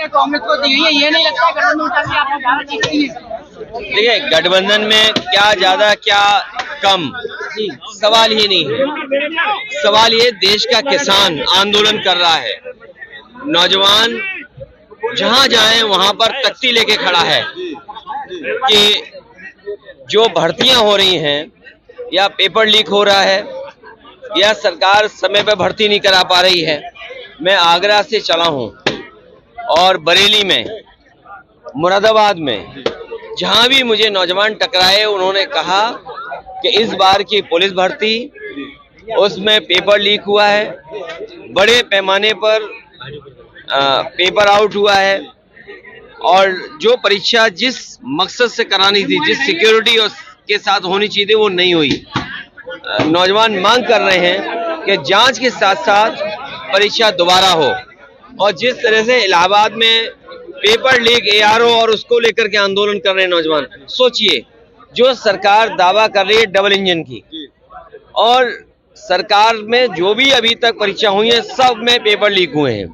सीटें कांग्रेस को दी गई है, ये नहीं लगता गठबंधन उतारने आपको ज्यादा सीटें दी है? देखिए, गठबंधन में क्या ज्यादा क्या कम सवाल ही नहीं है। सवाल ये देश का किसान आंदोलन कर रहा है, नौजवान जहां जाए वहां पर तख्ती लेके खड़ा है कि जो भर्तियां हो रही हैं या पेपर लीक हो रहा है या सरकार समय पर भर्ती नहीं करा पा रही है। मैं आगरा से चला हूं और बरेली में, मुरादाबाद में, जहां भी मुझे नौजवान टकराए उन्होंने कहा कि इस बार की पुलिस भर्ती उसमें पेपर लीक हुआ है, बड़े पैमाने पर पेपर आउट हुआ है और जो परीक्षा जिस मकसद से करानी थी, जिस सिक्योरिटी के साथ होनी चाहिए वो नहीं हुई। नौजवान मांग कर रहे हैं कि जांच के साथ साथ परीक्षा दोबारा हो। और जिस तरह से इलाहाबाद में पेपर लीक ARO और उसको लेकर के आंदोलन कर रहे हैं नौजवान, सोचिए जो सरकार दावा कर रही है डबल इंजन की, और सरकार में जो भी अभी तक परीक्षा हुई है सब में पेपर लीक हुए हैं,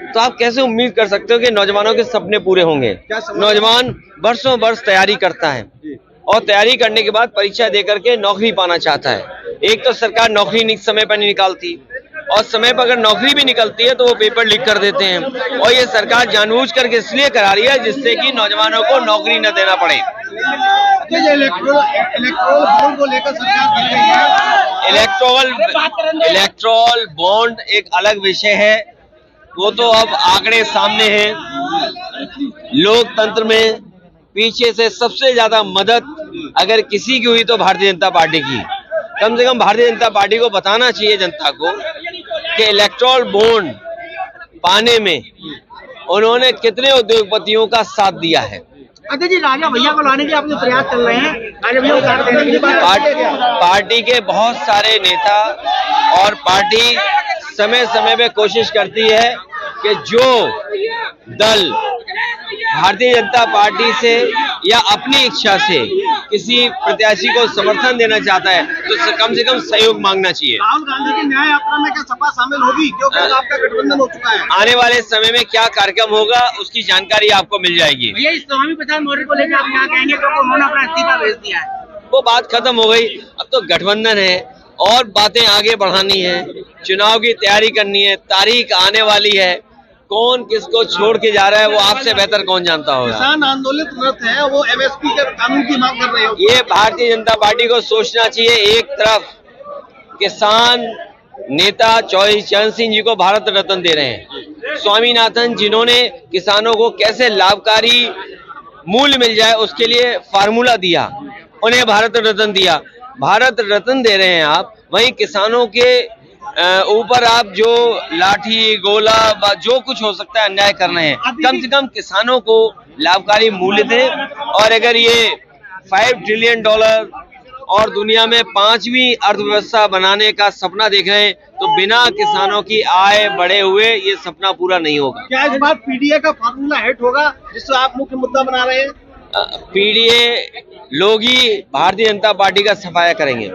तो आप कैसे उम्मीद कर सकते हो कि नौजवानों के सपने पूरे होंगे? नौजवान बरसों बरस तैयारी करता है और तैयारी करने के बाद परीक्षा देकर के नौकरी पाना चाहता है। एक तो सरकार नौकरी समय पर नहीं निकालती, और समय पर अगर नौकरी भी निकलती है तो वो पेपर लीक कर देते हैं, और ये सरकार जानबूझ करके इसलिए करा रही है जिससे कि नौजवानों को नौकरी न देना पड़े। इलेक्टोरल बॉन्ड एक अलग विषय है, वो तो अब आंकड़े सामने हैं। लोकतंत्र में पीछे से सबसे ज्यादा मदद अगर किसी की हुई तो भारतीय जनता पार्टी की। कम से कम भारतीय जनता पार्टी को बताना चाहिए जनता को कि इलेक्टोरल बॉन्ड पाने में उन्होंने कितने उद्योगपतियों का साथ दिया है। अध्यक्ष जी, राजा भैया को लाने के आपके प्रयास चल रहे हैं, राजा भैया को देने के बाद पार्टी के बहुत सारे नेता और पार्टी समय समय पे कोशिश करती है कि जो दल भारतीय जनता पार्टी से या अपनी इच्छा से किसी प्रत्याशी को समर्थन देना चाहता है तो कम से कम सहयोग मांगना चाहिए। राहुल गांधी की न्याय यात्रा में क्या सपा शामिल होगी, क्योंकि आपका गठबंधन हो चुका है? आने वाले समय में क्या कार्यक्रम होगा उसकी जानकारी आपको मिल जाएगी। भैया, इस स्वामी प्रसाद मौर्य को लेकर आप क्या कहेंगे, क्योंकि उन्होंने अपना इस्तीफा भेज दिया है? वो बात खत्म हो गई, अब तो गठबंधन है और बातें आगे बढ़ानी है, चुनाव की तैयारी करनी है, तारीख आने वाली है, कौन किसको छोड़ के जा रहा है वो आपसे बेहतर कौन जानता होगा। किसान आंदोलित व्रत है, वो MSP के कानून की मांग कर रहे हो। ये भारतीय जनता पार्टी को सोचना चाहिए। एक तरफ किसान नेता चौधरी चरण सिंह जी को भारत रत्न दे रहे हैं, स्वामीनाथन जिन्होंने किसानों को कैसे लाभकारी मूल्य मिल जाए उसके लिए फार्मूला दिया, उन्हें भारत रत्न दिया। भारत रत्न दे रहे हैं आप, वहीं किसानों के ऊपर आप जो लाठी गोला जो कुछ हो सकता है अन्याय कर रहे हैं। कम से कम किसानों को लाभकारी मूल्य दें, और अगर ये $5 ट्रिलियन और दुनिया में 5वीं अर्थव्यवस्था बनाने का सपना देख रहे हैं तो बिना किसानों की आय बढ़े हुए ये सपना पूरा नहीं होगा। क्या इस बार PDA का फार्मूला हिट होगा जिससे आप मुख्य मुद्दा बना रहे हैं? PDA लोग ही भारतीय जनता पार्टी का सफाया करेंगे।